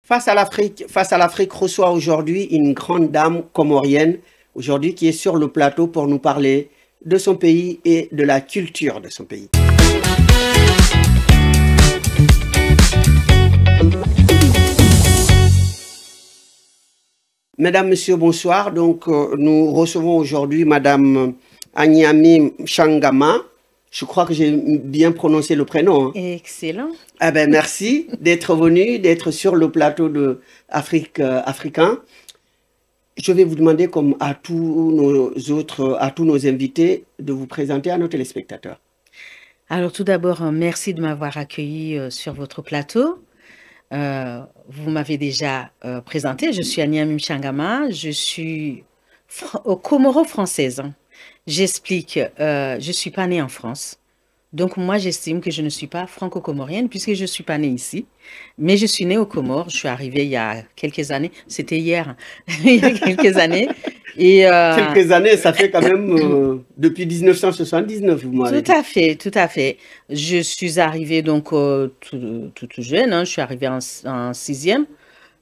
Face à l'Afrique reçoit aujourd'hui une grande dame comorienne, aujourd'hui qui est sur le plateau pour nous parler de son pays et de la culture de son pays. Mesdames, Messieurs, bonsoir. Donc, nous recevons aujourd'hui Madame Anyami Mchangama. Je crois que j'ai bien prononcé le prénom. Hein. Excellent. Eh ben, merci d'être venu, d'être sur le plateau de Africain. Je vais vous demander, comme à tous nos invités, de vous présenter à nos téléspectateurs. Alors, tout d'abord, merci de m'avoir accueilli sur votre plateau. Vous m'avez déjà présenté. Je suis Anyami Mchangama. Je suis comoro-française. J'explique. Je ne suis pas née en France. Donc, moi, j'estime que je ne suis pas franco-comorienne puisque je ne suis pas née ici. Mais je suis née aux Comores. Je suis arrivée il y a quelques années. C'était hier, il y a quelques années. Et, quelques années, ça fait quand même depuis 1979, vous m'avez dit. Tout à fait, tout à fait. Je suis arrivée donc tout jeune. Hein, je suis arrivée en sixième.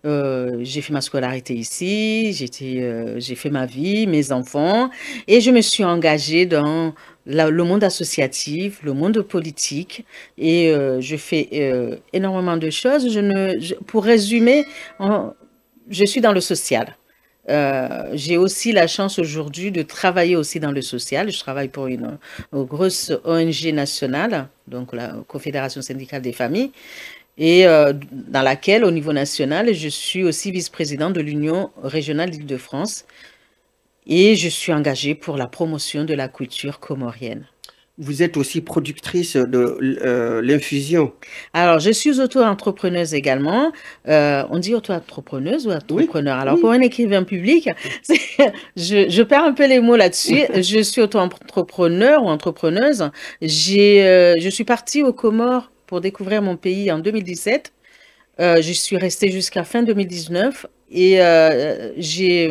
J'ai fait ma scolarité ici, j'ai fait ma vie, mes enfants, et je me suis engagée dans le monde associatif, le monde politique, et je fais énormément de choses. Pour résumer, je suis dans le social. J'ai aussi la chance aujourd'hui de travailler aussi dans le social. Je travaille pour une grosse ONG nationale, donc la Confédération syndicale des familles, et dans laquelle, au niveau national, je suis aussi vice-présidente de l'Union régionale d'Île-de-France et je suis engagée pour la promotion de la culture comorienne. Vous êtes aussi productrice de l'infusion. Alors, je suis auto-entrepreneuse également. On dit auto-entrepreneuse ou entrepreneur? Oui, Alors, oui. pour un écrivain public, je perds un peu les mots là-dessus. Je suis auto-entrepreneur ou entrepreneuse. Je suis partie aux Comores pour découvrir mon pays en 2017. Je suis restée jusqu'à fin 2019 et j'ai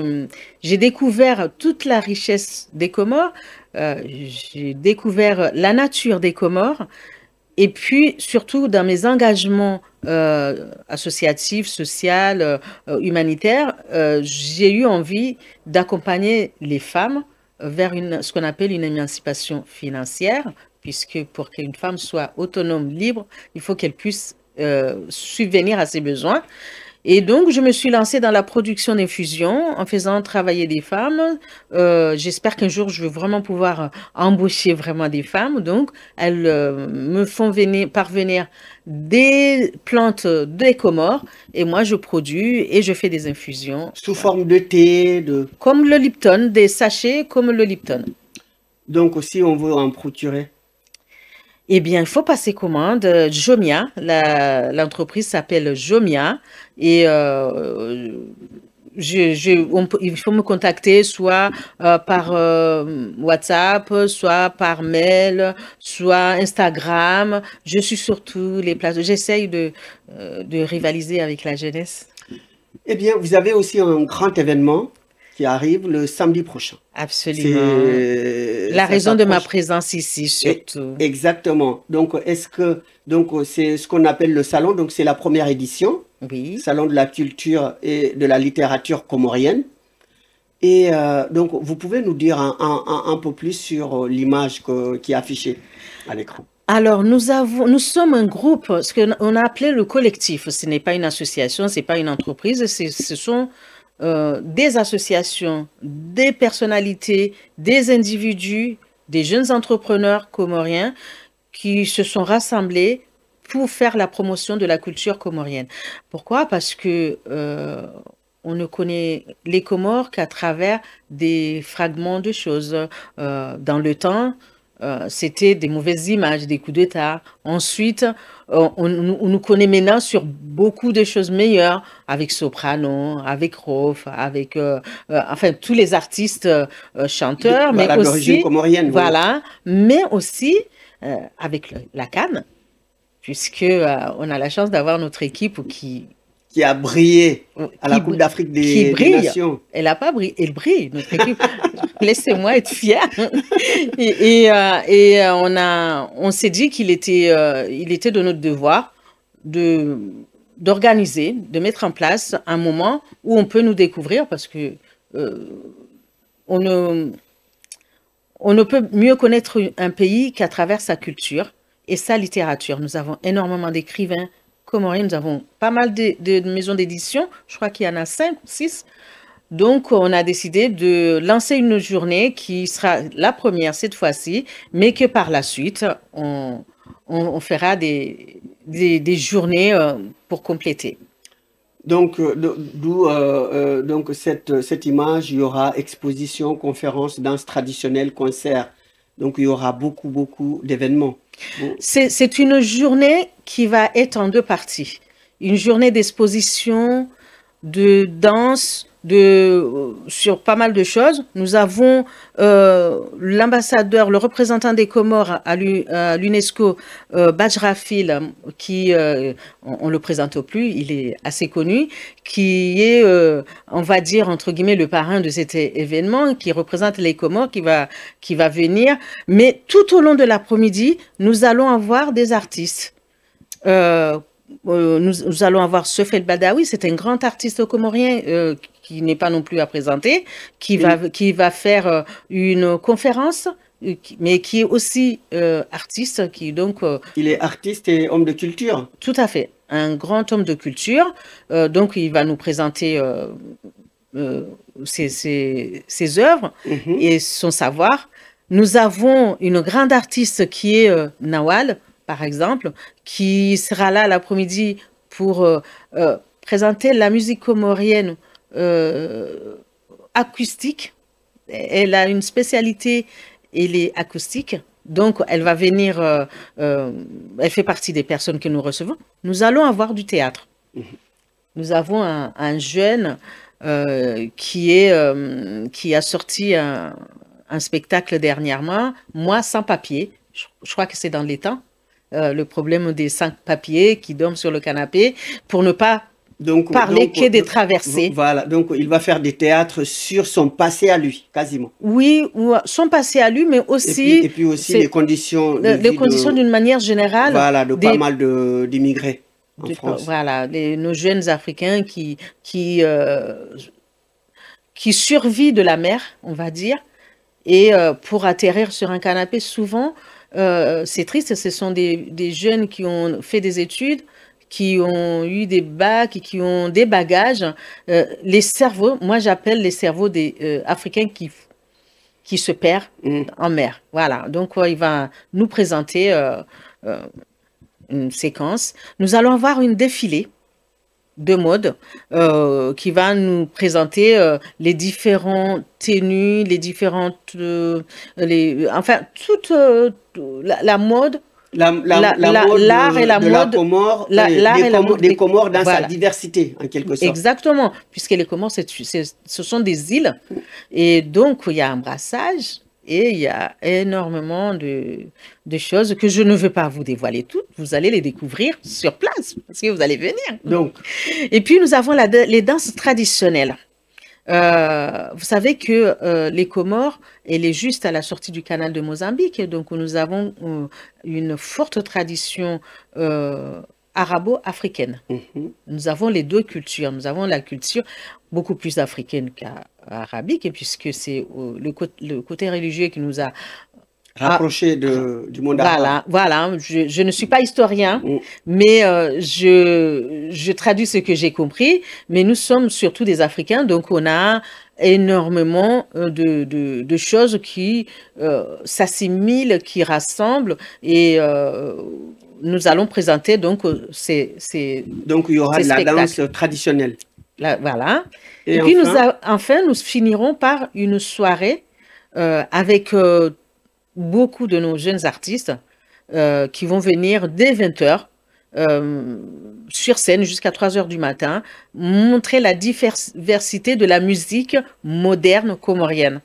découvert toute la richesse des Comores. J'ai découvert la nature des Comores et puis surtout dans mes engagements associatifs, sociaux, humanitaires, j'ai eu envie d'accompagner les femmes vers ce qu'on appelle une émancipation financière, puisque pour qu'une femme soit autonome, libre, il faut qu'elle puisse subvenir à ses besoins. Et donc, je me suis lancée dans la production d'infusions en faisant travailler des femmes. J'espère qu'un jour, je vais vraiment pouvoir embaucher vraiment des femmes. Donc, elles me font parvenir des plantes des Comores et moi, je produis et je fais des infusions. Sous forme de thé, Comme le Lipton, des sachets comme le Lipton. Donc, aussi, on veut en procurer. Eh bien, il faut passer commande. Jomia, l'entreprise s'appelle Jomia et il faut me contacter soit par WhatsApp, soit par mail, soit Instagram. Je suis sur tous les plateaux. J'essaye de rivaliser avec la jeunesse. Eh bien, vous avez aussi un grand événement qui arrive le samedi prochain. Absolument. La raison de ma présence ici, surtout. Exactement. Donc, c'est ce qu'on appelle le salon. Donc, c'est la première édition. Oui. Salon de la culture et de la littérature comorienne. Et donc, vous pouvez nous dire un peu plus sur l'image qui est affichée à l'écran. Alors, nous sommes un groupe, ce qu'on a appelé le collectif. Ce n'est pas une association, ce n'est pas une entreprise, ce sont des associations, des personnalités, des individus, des jeunes entrepreneurs comoriens qui se sont rassemblés pour faire la promotion de la culture comorienne. Pourquoi? Parce que on ne connaît les Comores qu'à travers des fragments de choses. Dans le temps, c'était des mauvaises images, des coups d'État. Ensuite, on nous connaît maintenant sur beaucoup de choses meilleures, avec Soprano, avec Rof, avec enfin tous les artistes chanteurs, mais aussi comorienne, voilà, mais aussi avec la CAN, puisque on a la chance d'avoir notre équipe qui a brillé à la Coupe d'Afrique des Nations. Elle n'a pas brillé, elle brille, notre équipe. Laissez-moi être fière. Et on s'est dit qu'il était de notre devoir de d'organiser, de mettre en place un moment où on peut nous découvrir parce que on ne peut mieux connaître un pays qu'à travers sa culture et sa littérature. Nous avons énormément d'écrivains comoriens, nous avons pas mal de maisons d'édition, je crois qu'il y en a 5 ou 6. Donc, on a décidé de lancer une journée qui sera la première cette fois-ci, mais que par la suite, on fera des journées pour compléter. Donc, d'où donc cette image, il y aura exposition, conférence, danse traditionnelle, concert. Donc, il y aura beaucoup d'événements. Bon. C'est une journée qui va être en 2 parties. Une journée d'exposition, de danse, sur pas mal de choses. Nous avons l'ambassadeur, le représentant des Comores à l'UNESCO, Bajrafil, qui, on ne le présente plus, il est assez connu, qui est, on va dire, entre guillemets, le parrain de cet événement, qui représente les Comores, qui va venir. Mais tout au long de l'après-midi, nous allons avoir des artistes. Nous allons avoir Sefel Badawi, c'est un grand artiste comorien qui n'est pas non plus à présenter, qui va faire une conférence, mais qui est aussi artiste, qui donc... il est artiste et homme de culture. Tout à fait, un grand homme de culture. Donc, il va nous présenter ses œuvres et son savoir. Nous avons une grande artiste qui est Nawal, par exemple, qui sera là l'après-midi pour présenter la musique comorienne acoustique. Elle a une spécialité, elle est acoustique. Donc, elle va venir, elle fait partie des personnes que nous recevons. Nous allons avoir du théâtre. Nous avons un jeune qui a sorti un spectacle dernièrement, Moi sans papier. Je crois que c'est dans les temps. Le problème des 5 papiers qui dorment sur le canapé pour ne pas parler que des traversées. Voilà, donc il va faire des théâtres sur son passé à lui, quasiment. Oui, son passé à lui, mais aussi... Et puis aussi les conditions de les conditions d'une manière générale. Voilà, de pas mal d'immigrés en France. Voilà, nos jeunes Africains qui survivent de la mer, on va dire, et pour atterrir sur un canapé, souvent... c'est triste, ce sont des jeunes qui ont fait des études, qui ont eu des bacs, qui ont des bagages. Les cerveaux, moi j'appelle les cerveaux des Africains qui se perdent en mer. Voilà, donc il va nous présenter une séquence. Nous allons avoir une défilée de mode qui va nous présenter les différentes tenues, les différentes, enfin toute la mode, l'art et la mode, des Comores dans sa diversité en quelque sorte. Exactement, puisque les Comores ce sont des îles et donc il y a un brassage. Et il y a énormément de choses que je ne veux pas vous dévoiler toutes. Vous allez les découvrir sur place, parce que vous allez venir. Donc. Et puis, nous avons les danses traditionnelles. Vous savez que les Comores, elle est juste à la sortie du canal de Mozambique. Donc, nous avons une forte tradition arabo-africaine. Nous avons les 2 cultures. Nous avons la culture beaucoup plus africaine qu'arabique, puisque c'est le côté religieux qui nous a rapproché du monde arabe. Voilà. Je ne suis pas historien, mais je traduis ce que j'ai compris. Mais nous sommes surtout des Africains, donc on a énormément de choses qui s'assimilent, qui rassemblent, et nous allons présenter donc donc il y aura de la danse traditionnelle. Voilà. Et puis enfin, nous finirons par une soirée avec beaucoup de nos jeunes artistes qui vont venir dès 20h sur scène jusqu'à 3h du matin, montrer la diversité de la musique moderne comorienne.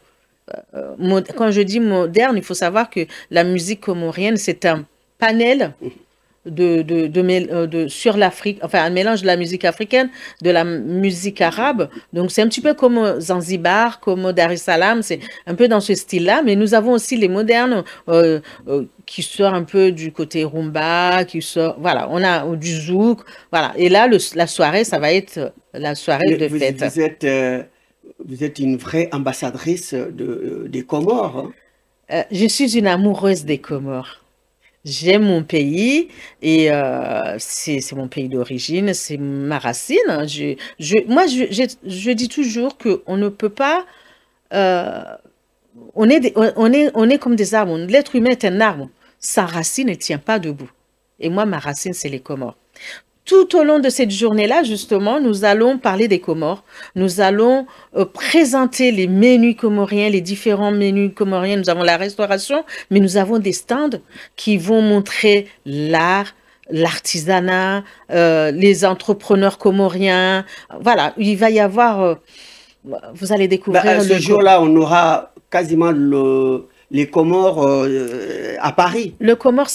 Quand je dis moderne, il faut savoir que la musique comorienne, c'est un panel sur l'Afrique, enfin un mélange de la musique africaine, de la musique arabe. Donc c'est un petit peu comme Zanzibar, comme Dar es Salaam, c'est un peu dans ce style-là, mais nous avons aussi les modernes qui sortent un peu du côté rumba, voilà, on a du zouk, voilà. Et là, la soirée, ça va être la soirée de fête. Vous êtes une vraie ambassadrice des Comores. Hein. Je suis une amoureuse des Comores. J'aime mon pays et c'est mon pays d'origine, c'est ma racine. Moi, je dis toujours qu'on ne peut pas... on est comme des arbres. L'être humain est un arbre. Sa racine ne tient pas debout. Et moi, ma racine, c'est les Comores. Tout au long de cette journée-là, justement, nous allons parler des Comores. Nous allons présenter les menus comoriens, les différents menus comoriens. Nous avons la restauration, mais nous avons des stands qui vont montrer l'art, l'artisanat, les entrepreneurs comoriens. Voilà, il va y avoir... vous allez découvrir... ce jour-là, on aura quasiment les Comores à Paris. Les Comores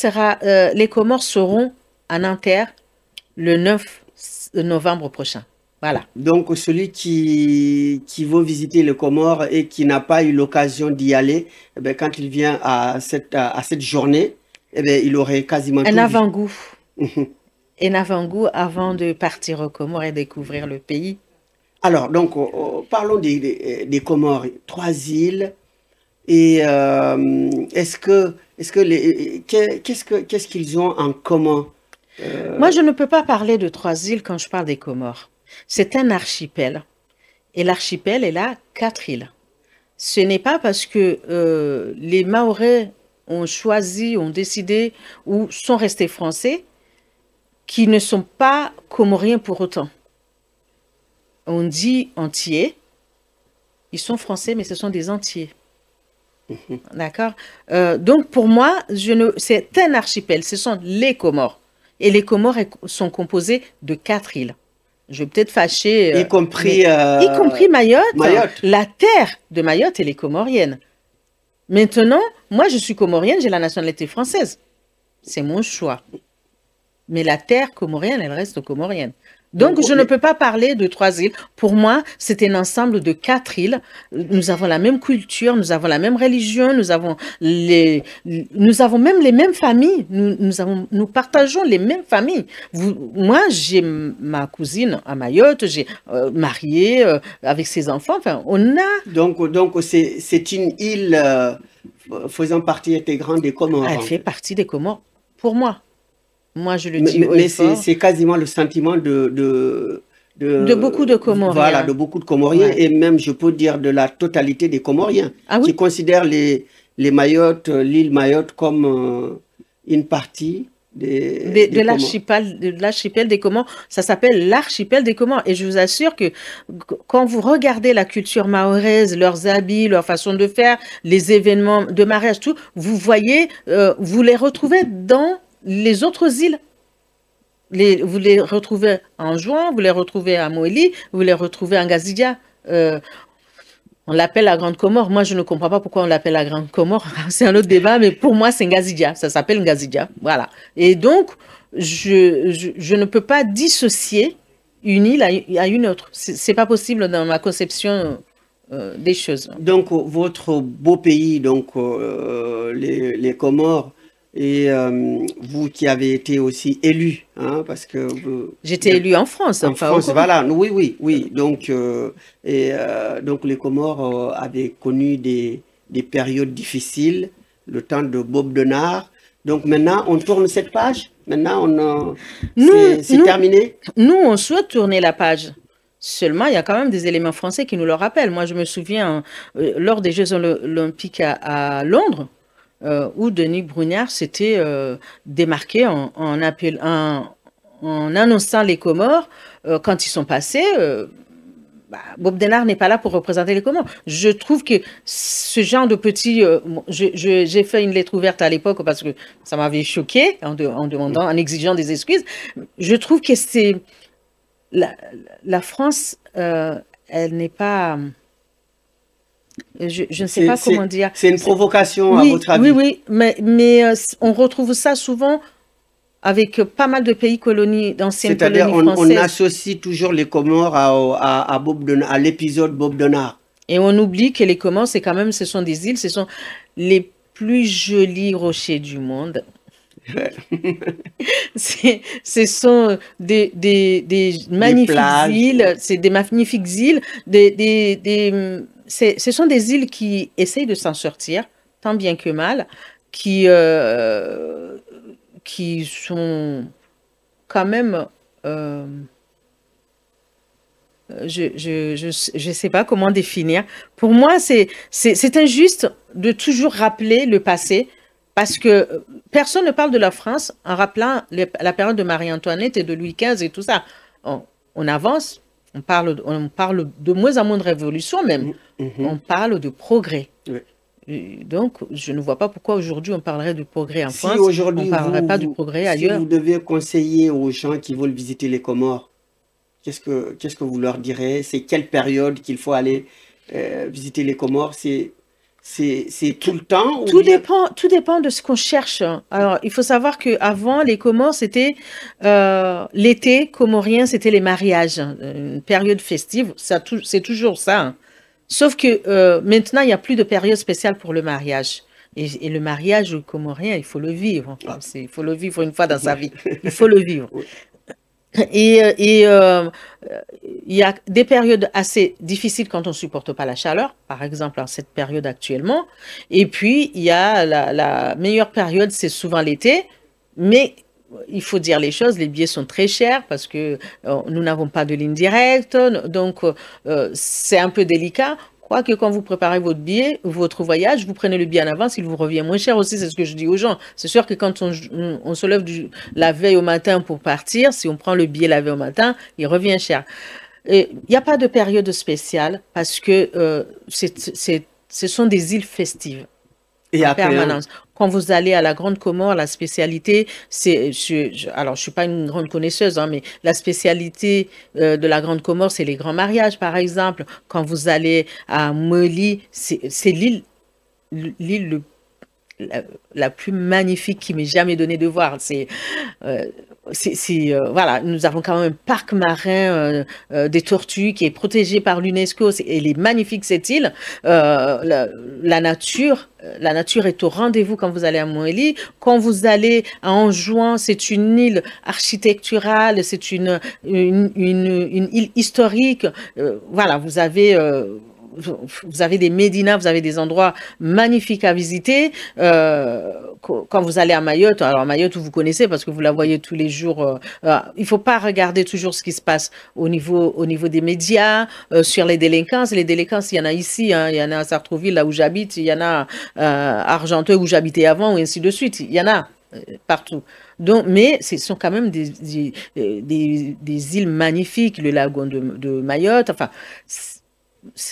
seront à Nanterre le 9 novembre prochain. Voilà. Donc, celui qui veut visiter les Comores et qui n'a pas eu l'occasion d'y aller, eh bien, quand il vient à cette journée, eh bien, il aurait quasiment un avant-goût. Un avant-goût avant de partir aux Comores et découvrir le pays. Alors, donc, parlons des Comores. 3 îles. Et qu'est-ce qu'ils ont en commun? Moi, je ne peux pas parler de 3 îles quand je parle des Comores. C'est un archipel. Et l'archipel est là 4 îles. Ce n'est pas parce que les Mahorais ont choisi, ont décidé ou sont restés français qui ne sont pas comoriens pour autant. On dit entiers. Ils sont français, mais ce sont des entiers. D'accord? Donc, pour moi, c'est un archipel. Ce sont les Comores. Et les Comores sont composés de 4 îles. Je vais peut-être fâcher... y compris Mayotte. La terre de Mayotte, elle est comorienne. Maintenant, moi, je suis comorienne, j'ai la nationalité française. C'est mon choix. Mais la terre comorienne, elle reste comorienne. Donc, je ne peux pas parler de 3 îles. Pour moi, c'est un ensemble de 4 îles. Nous avons la même culture, nous avons la même religion, nous avons même les mêmes familles. Nous partageons les mêmes familles. Moi, j'ai ma cousine à Mayotte, j'ai marié avec ses enfants. Enfin, on a... Donc c'est une île faisant partie intégrante des Comores. Elle fait partie des Comores, pour moi. Moi, je le dis haut et mais fort. c'est quasiment le sentiment de beaucoup de Comoriens. Voilà, de beaucoup de Comoriens, ouais. Et même, je peux dire, de la totalité des Comoriens, qui considèrent les Mayotte, l'île Mayotte comme une partie de l'archipel des Comores. Ça s'appelle l'archipel des Comores. Et je vous assure que quand vous regardez la culture mahoraise, leurs habits, leur façon de faire, les événements de mariage, tout, vous voyez, vous les retrouvez dans les autres îles. Vous les retrouvez en Juan, vous les retrouvez à Moélie, vous les retrouvez en Gazidia. On l'appelle la Grande Comore. Moi, je ne comprends pas pourquoi on l'appelle la Grande Comore. C'est un autre débat, mais pour moi, c'est Ngazidia. Ça s'appelle Ngazidia. Voilà. Et donc, je ne peux pas dissocier une île à une autre. C'est pas possible dans ma conception des choses. Donc, votre beau pays, donc les Comores, et vous qui avez été aussi élu, hein, parce que... J'étais élu en France. En France, voilà. Oui. Donc, donc les Comores avaient connu des périodes difficiles, le temps de Bob Denard. Donc maintenant, on tourne cette page. Maintenant, c'est terminé. Nous, on souhaite tourner la page. Seulement, il y a quand même des éléments français qui nous le rappellent. Moi, je me souviens, lors des Jeux Olympiques à Londres, où Denis Brugnard s'était démarqué en annonçant les Comores quand ils sont passés. Bob Denard n'est pas là pour représenter les Comores. Je trouve que ce genre de petit... j'ai fait une lettre ouverte à l'époque parce que ça m'avait choqué en demandant, en exigeant des excuses. Je trouve que c'est... La France, elle n'est pas... Je ne sais pas comment dire. C'est une provocation, à votre avis? Oui, mais on retrouve ça souvent avec pas mal de pays colonies, d'anciennes C'est-à-dire, colonies on françaises. associe toujours les Comores à l'épisode Bob Denard. Et on oublie que les Comores, c'est quand même, ce sont des îles, ce sont les plus jolis rochers du monde. Ce sont des Des magnifiques plages. îles, c'est des magnifiques îles, ce sont des îles qui essayent de s'en sortir, tant bien que mal, qui sont quand même, je sais pas comment définir. Pour moi, c'est injuste de toujours rappeler le passé parce que personne ne parle de la France en rappelant la période de Marie-Antoinette et de Louis XV et tout ça. On avance, on parle de moins en moins de révolution même. On parle de progrès. Oui. Et donc, je ne vois pas pourquoi aujourd'hui on parlerait de progrès en Si France, on aujourd'hui, ne parlerait pas du progrès si ailleurs. vous devez conseiller aux gens qui veulent visiter les Comores, qu'est-ce que vous leur direz? C'est quelle période qu'il faut aller visiter les Comores? C'est tout le temps ou Tout bien... dépend de ce qu'on cherche. Alors, il faut savoir qu'avant, les Comores, c'était l'été comorien, c'était les mariages, une période festive. C'est toujours ça. Sauf que maintenant, il n'y a plus de période spéciale pour le mariage. Et le mariage comorien, il faut le vivre. Il faut le vivre une fois dans sa vie. Il faut le vivre. Oui. Il y a des périodes assez difficiles quand on ne supporte pas la chaleur, par exemple en cette période actuellement. Et puis, il y a la meilleure période, c'est souvent l'été. Mais il faut dire les choses, les billets sont très chers parce que nous n'avons pas de ligne directe. Donc, c'est un peu délicat. Quoique quand vous préparez votre billet, votre voyage, vous prenez le billet en avance, il vous revient moins cher aussi, c'est ce que je dis aux gens. C'est sûr que quand on se lève la veille au matin pour partir, si on prend le billet la veille au matin, il revient cher. Il n'y a pas de période spéciale parce que ce sont des îles festives Et en après, permanence. Quand vous allez à la Grande Comore, la spécialité, alors je suis pas une grande connaisseuse, hein, mais la spécialité de la Grande Comore, c'est les grands mariages, par exemple. Quand vous allez à Moli, c'est l'île la plus magnifique qui m'ait jamais donné de voir. Voilà, nous avons quand même un parc marin des tortues qui est protégé par l'UNESCO. Elle est magnifique cette île. La nature est au rendez-vous quand vous allez à Moélie. Quand vous allez à Anjouan, c'est une île architecturale, c'est une île historique. Voilà, vous avez des médinas, vous avez des endroits magnifiques à visiter. Quand vous allez à Mayotte, alors Mayotte, vous connaissez parce que vous la voyez tous les jours. Il ne faut pas regarder toujours ce qui se passe au niveau des médias, sur les délinquances. Les délinquances, il y en a ici, hein, il y en a à Sartrouville, là où j'habite, il y en a à Argenteuil, où j'habitais avant, et ainsi de suite. Il y en a partout. Donc, mais ce sont quand même des îles magnifiques, le lagon de Mayotte. Enfin,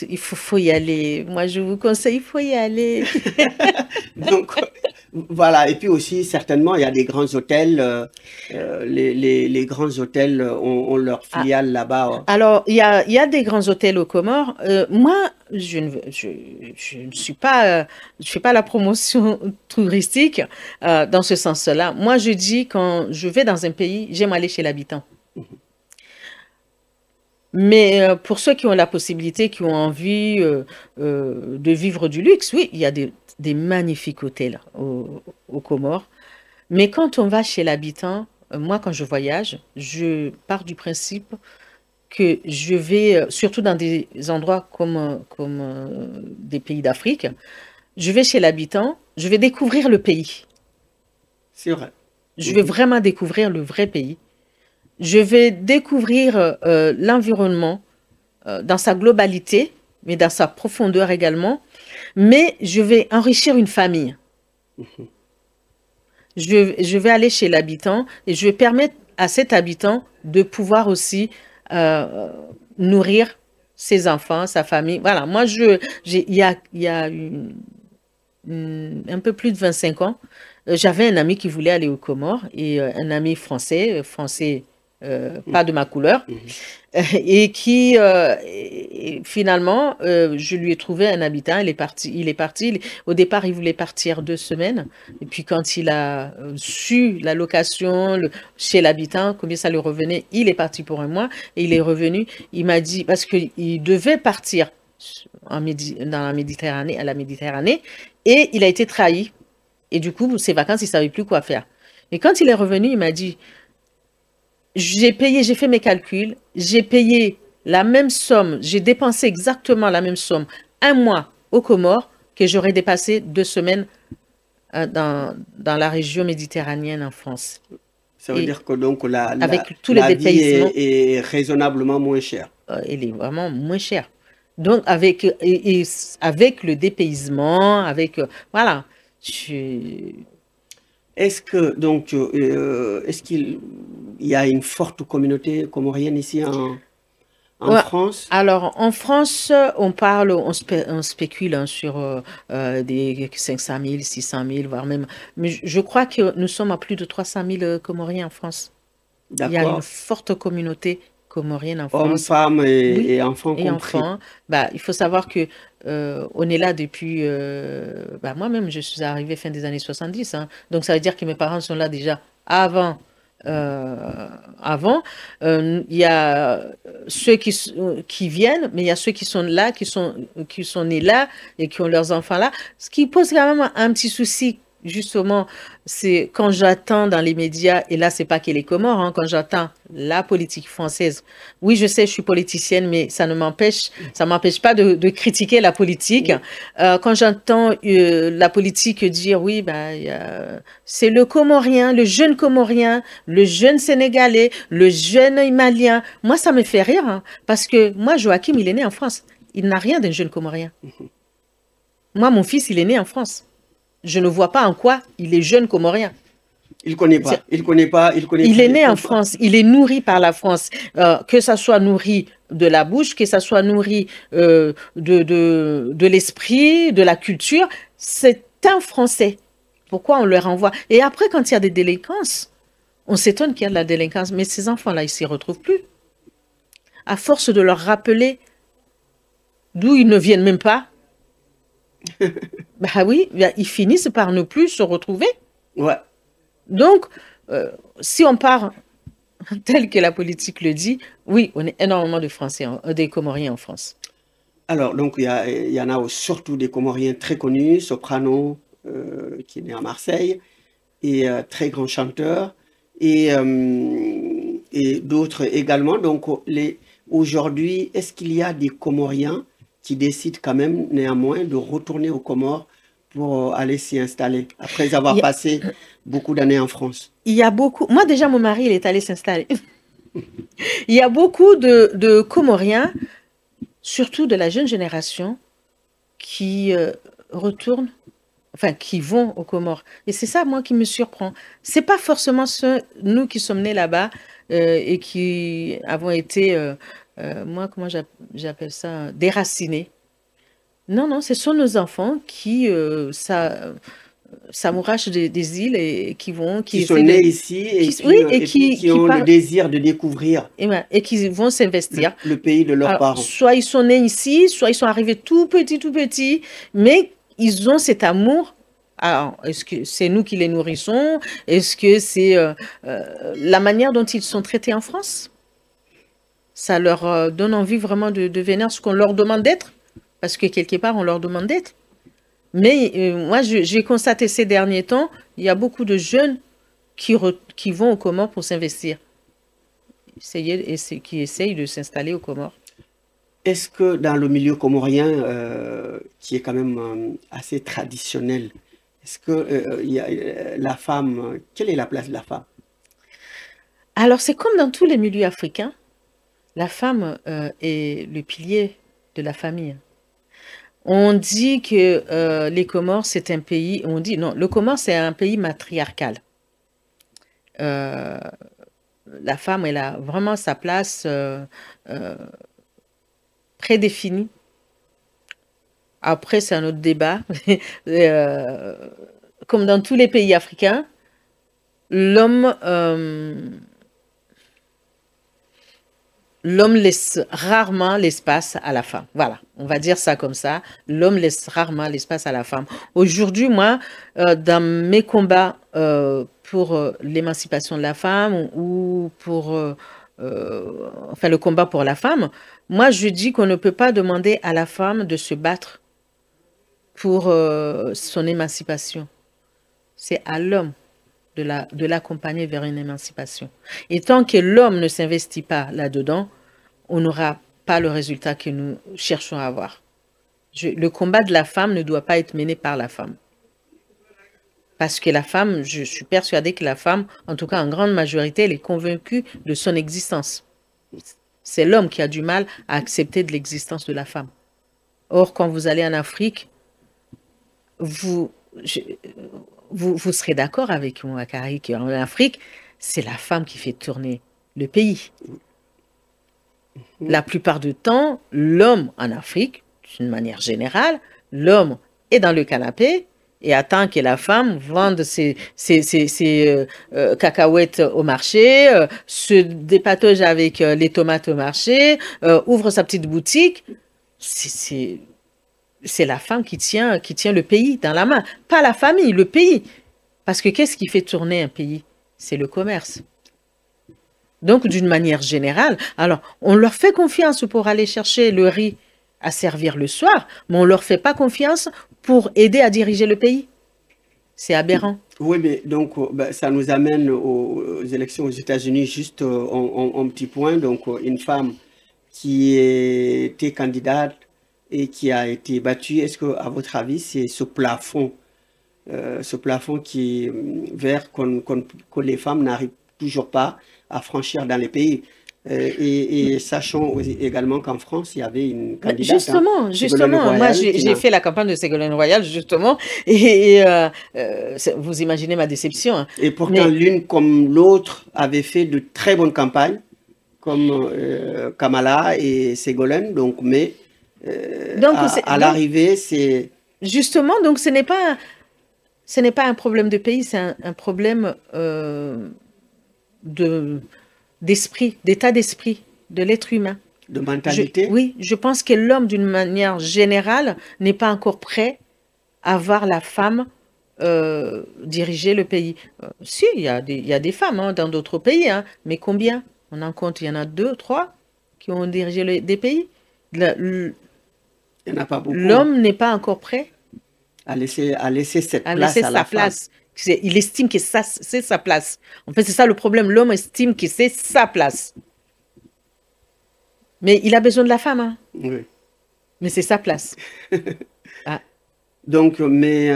il faut y aller. Moi, je vous conseille, il faut y aller. Donc, voilà. Et puis aussi, certainement, il y a des grands hôtels. Les grands hôtels ont leur filiale là-bas. Alors, il y a des grands hôtels aux Comores. Moi, je ne suis pas, je fais pas la promotion touristique dans ce sens-là. Moi, je dis quand je vais dans un pays, j'aime aller chez l'habitant. Mais pour ceux qui ont la possibilité, qui ont envie de vivre du luxe, oui, il y a des magnifiques hôtels aux Comores. Mais quand on va chez l'habitant, moi, quand je voyage, je pars du principe que je vais, surtout dans des endroits comme des pays d'Afrique, je vais chez l'habitant, je vais découvrir le pays. C'est vrai. Je vais vraiment découvrir le vrai pays. Je vais découvrir l'environnement dans sa globalité, mais dans sa profondeur également. Mais je vais enrichir une famille. Je vais aller chez l'habitant et je vais permettre à cet habitant de pouvoir aussi nourrir ses enfants, sa famille. Voilà, moi, il y a un peu plus de 25 ans, j'avais un ami qui voulait aller aux Comores et un ami français pas de ma couleur, et qui, finalement, je lui ai trouvé un habitant, il est parti, au départ, il voulait partir 2 semaines, et puis quand il a su la location chez l'habitant, combien ça lui revenait, il est parti pour un mois, et il est revenu, il m'a dit, parce qu'il devait partir dans la Méditerranée, à la Méditerranée, et il a été trahi, et du coup, ses vacances, il ne savait plus quoi faire. Et quand il est revenu, il m'a dit, j'ai fait mes calculs, j'ai payé la même somme, j'ai dépensé exactement la même somme un mois aux Comores que j'aurais dépassé 2 semaines dans la région méditerranéenne en France. Ça veut Et dire que donc avec tous les la vie dépaysements, est raisonnablement moins chère. elle est vraiment moins chère. Donc, avec le dépaysement, voilà. Est-ce que donc est-ce qu'il y a une forte communauté comorienne ici en Ouais. France? Alors, en France, on spécule hein, sur des 500 000, 600 000, voire même. Mais je crois que nous sommes à plus de 300 000 Comoriens en France. Il y a une D'accord. forte communauté comorienne en Hommes, France. femmes Oui, et enfants et compris. enfants. Bah, il faut savoir que on est là depuis. Bah, moi-même, je suis arrivée fin des années 70. Hein. Donc, ça veut dire que mes parents sont là déjà avant. Avant, il y a ceux qui viennent, mais il y a ceux qui sont là, qui sont nés là et qui ont leurs enfants là. Ce qui pose quand même un petit souci, justement, c'est quand j'attends dans les médias, et là, c'est pas que les Comores, hein, quand j'attends la politique française. Oui, je sais, je suis politicienne, mais ça m'empêche pas de critiquer la politique. Quand j'entends la politique dire, oui, bah, c'est le Comorien, le jeune Comorien, le jeune Sénégalais, le jeune Malien. Moi, ça me fait rire, hein, parce que moi, Joachim, il est né en France. Il n'a rien d'un jeune Comorien. Moi, mon fils, il est né en France. Je ne vois pas en quoi il est jeune Comorien. Il connaît pas. Il connaît pas. Il connaît Il pas. est né en France. Il est nourri par la France. Que ça soit nourri de la bouche, que ça soit nourri de l'esprit, de la culture. C'est un Français. Pourquoi on le renvoie? Et après, quand il y a des délinquances, on s'étonne qu'il y a de la délinquance. Mais ces enfants-là, ils ne s'y retrouvent plus. À force de leur rappeler d'où ils ne viennent même pas, bah oui, ils finissent par ne plus se retrouver. Ouais. Donc, si on part tel que la politique le dit, oui, on est énormément de Français, des Comoriens en France. Alors, donc, il y en a surtout des Comoriens très connus, Soprano, qui est né à Marseille, et très grand chanteur, et d'autres également. Donc, aujourd'hui, est-ce qu'il y a des Comoriens qui décident quand même néanmoins de retourner aux Comores pour aller s'y installer, après avoir passé beaucoup d'années en France? Il y a beaucoup... Moi, déjà, mon mari, il est allé s'installer. Il y a beaucoup de Comoriens, surtout de la jeune génération, qui retournent, enfin, qui vont aux Comores. Et c'est ça, moi, qui me surprend. C'est pas forcément nous qui sommes nés là-bas et qui avons été, moi, comment j'appelle ça, déracinés. Non, non, ce sont nos enfants qui s'amourachent des îles et qui vont... Qui sont nés ici et qui ont le désir de découvrir. Et qui vont s'investir. Le pays de leurs parents. Soit ils sont nés ici, soit ils sont arrivés tout petits, mais ils ont cet amour. Alors, est-ce que c'est nous qui les nourrissons? Est-ce que c'est la manière dont ils sont traités en France? Ça leur donne envie vraiment de devenir ce qu'on leur demande d'être, parce que quelque part, on leur demande d'être. Mais moi, j'ai constaté ces derniers temps, il y a beaucoup de jeunes qui vont aux Comores pour s'investir, qui essayent de s'installer aux Comores. Est-ce que dans le milieu comorien, qui est quand même assez traditionnel, est-ce que la femme, quelle est la place de la femme? Alors, c'est comme dans tous les milieux africains, la femme est le pilier de la famille. On dit que les Comores, c'est un pays... On dit, non, le Comore, c'est un pays matriarcal. La femme, elle a vraiment sa place prédéfinie. Après, c'est un autre débat. Comme dans tous les pays africains, l'homme l'homme laisse rarement l'espace à la femme. Voilà, on va dire ça comme ça. L'homme laisse rarement l'espace à la femme. Aujourd'hui, moi, dans mes combats pour l'émancipation de la femme ou pour enfin, le combat pour la femme, moi, je dis qu'on ne peut pas demander à la femme de se battre pour son émancipation. C'est à l'homme de l'accompagner vers une émancipation. Et tant que l'homme ne s'investit pas là-dedans, on n'aura pas le résultat que nous cherchons à avoir. Le combat de la femme ne doit pas être mené par la femme. Parce que la femme, je suis persuadée que la femme, en tout cas en grande majorité, elle est convaincue de son existence. C'est l'homme qui a du mal à accepter de l'existence de la femme. Or, quand vous allez en Afrique, vous serez d'accord avec moi, Akari, qu'en Afrique, c'est la femme qui fait tourner le pays. La plupart du temps, l'homme en Afrique, d'une manière générale, l'homme est dans le canapé et attend que la femme vende ses cacahuètes au marché, se dépatouille avec les tomates au marché, ouvre sa petite boutique. C'est la femme qui tient le pays dans la main. Pas la famille, le pays. Parce que qu'est-ce qui fait tourner un pays? C'est le commerce. Donc, d'une manière générale, alors, on leur fait confiance pour aller chercher le riz à servir le soir, mais on ne leur fait pas confiance pour aider à diriger le pays. C'est aberrant. Oui, mais donc, ça nous amène aux élections aux États-Unis, juste un petit point. Donc, une femme qui était candidate et qui a été battue, est-ce que, à votre avis, c'est ce plafond qui est vers que les femmes n'arrivent toujours pas à franchir dans les pays? Et sachant également qu'en France, il y avait une candidate. Justement, moi j'ai fait la campagne de Ségolène Royal, justement, et vous imaginez ma déception. Hein. Et pourtant, l'une comme l'autre avait fait de très bonnes campagnes, comme Kamala et Ségolène, donc, mais à l'arrivée, c'est... Justement, donc ce n'est pas un problème de pays, c'est un problème d'esprit, d'état d'esprit, de l'être humain. De mentalité? Oui, je pense que l'homme, d'une manière générale, n'est pas encore prêt à voir la femme diriger le pays. Si, il y a des femmes hein, dans d'autres pays, hein, mais combien? On en compte, il y en a 2, 3 qui ont dirigé des pays. Il n'y en a pas beaucoup. L'homme n'est pas encore prêt à laisser cette place à la femme. Il estime que c'est sa place. En fait, c'est ça le problème. L'homme estime que c'est sa place. Mais il a besoin de la femme. Hein. Oui. Mais c'est sa place. Ah. Donc, mais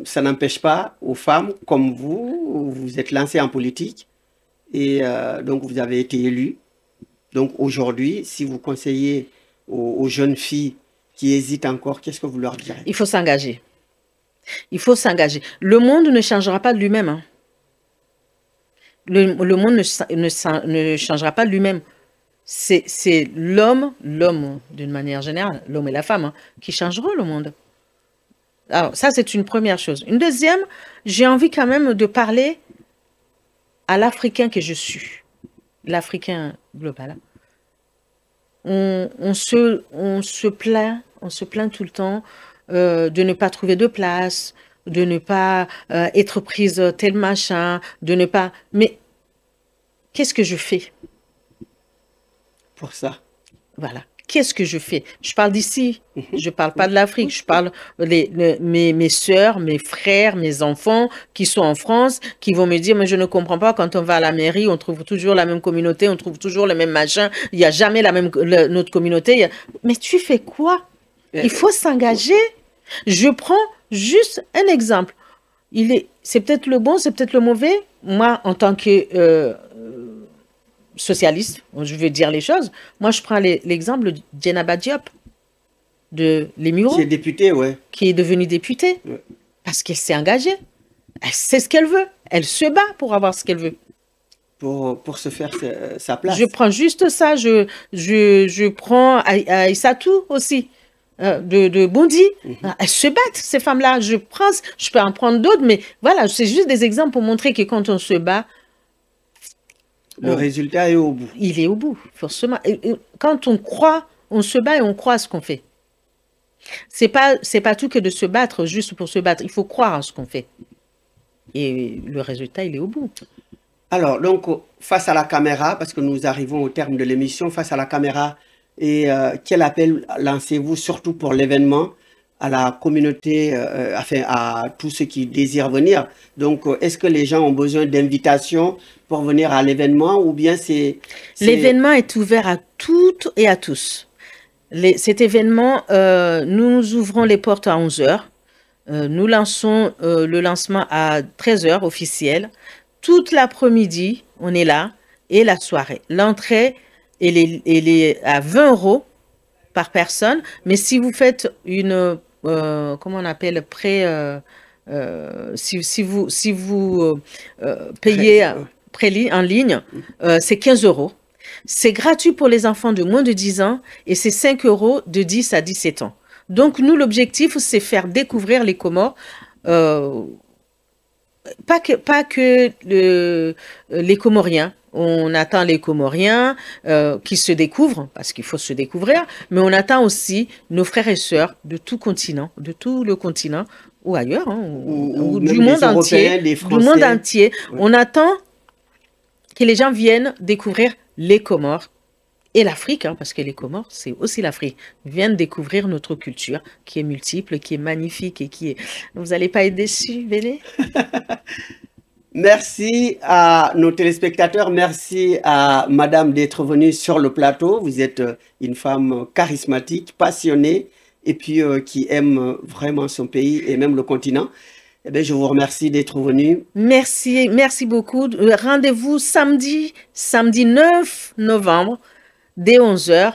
ça n'empêche pas aux femmes comme vous êtes lancées en politique et donc vous avez été élue. Donc aujourd'hui, si vous conseillez aux jeunes filles qui hésitent encore, qu'est-ce que vous leur direz? Il faut s'engager. Il faut s'engager. Le monde ne changera pas de lui-même. Hein. Le monde ne changera pas de lui-même. C'est l'homme d'une manière générale, l'homme et la femme, hein, qui changeront le monde. Alors, ça, c'est une première chose. Une deuxième, j'ai envie quand même de parler à l'Africain que je suis. L'Africain global. On se plaint tout le temps de ne pas trouver de place, de ne pas être prise tel machin, de ne pas... Mais qu'est-ce que je fais pour ça? Voilà. Qu'est-ce que je fais? Je parle d'ici. Je ne parle pas de l'Afrique. Je parle mes soeurs, mes frères, mes enfants qui sont en France, qui vont me dire, mais je ne comprends pas, quand on va à la mairie, on trouve toujours la même communauté, on trouve toujours le même machin, il n'y a jamais notre communauté. Mais tu fais quoi? Il faut s'engager. Je prends juste un exemple. C'est peut-être le bon, c'est peut-être le mauvais. Moi, en tant que socialiste, je veux dire les choses. Moi, je prends l'exemple de Dieynaba Diop, de Les Mureaux. Qui est députée, ouais. Qui est devenue députée. Ouais. Parce qu'elle s'est engagée. Elle sait ce qu'elle veut. Elle se bat pour avoir ce qu'elle veut. Pour se faire sa place. Je prends juste ça. Je prends Aïssatou aussi. De Bondy. Elles se battent, ces femmes-là. Je peux en prendre d'autres, mais voilà, c'est juste des exemples pour montrer que quand on se bat, Le résultat est au bout. Il est au bout, forcément. Et quand on croit, on se bat et on croit à ce qu'on fait. C'est pas tout que de se battre juste pour se battre. Il faut croire en ce qu'on fait. Et le résultat, il est au bout. Alors, donc, face à la caméra, parce que nous arrivons au terme de l'émission, face à la caméra, et quel appel lancez-vous, surtout pour l'événement, à la communauté, enfin, à tous ceux qui désirent venir? Donc, est-ce que les gens ont besoin d'invitation pour venir à l'événement, ou bien c'est... L'événement est ouvert à toutes et à tous. Cet événement, nous ouvrons les portes à 11 h. Nous lançons le lancement à 13 h officiel. Toute l'après-midi, on est là, et la soirée. L'entrée, elle est à 20 € par personne, mais si vous faites une, comment on appelle, si vous payez en ligne, c'est 15 €. C'est gratuit pour les enfants de moins de 10 ans et c'est 5 € de 10 à 17 ans. Donc, nous, l'objectif, c'est faire découvrir les Comores, pas que les Comoriens. On attend les Comoriens qui se découvrent, parce qu'il faut se découvrir, mais on attend aussi nos frères et sœurs de tout continent, de tout le continent, ou ailleurs, hein, ou du monde entier. Du monde entier. Ouais. On attend que les gens viennent découvrir les Comores et l'Afrique, hein, parce que les Comores, c'est aussi l'Afrique. Viennent découvrir notre culture, qui est multiple, qui est magnifique et qui est... Vous n'allez pas être déçus, Béné? Merci à nos téléspectateurs, merci à Madame d'être venue sur le plateau. Vous êtes une femme charismatique, passionnée, et puis qui aime vraiment son pays et même le continent. Eh bien, je vous remercie d'être venu. Merci, merci beaucoup. Rendez-vous samedi 9 novembre, dès 11 h.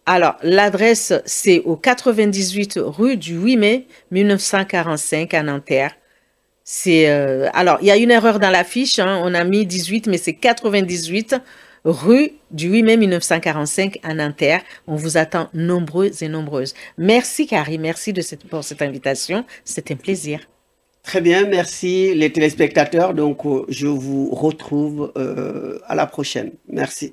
Alors, l'adresse, c'est au 98 rue du 8 mai 1945 à Nanterre. Alors, il y a une erreur dans l'affiche, hein, on a mis 18, mais c'est 98 rue du 8 mai 1945 à Nanterre. On vous attend nombreux et nombreuses. Merci, Carrie, merci pour cette invitation. C'était un plaisir. Très bien, merci les téléspectateurs. Donc, je vous retrouve à la prochaine. Merci.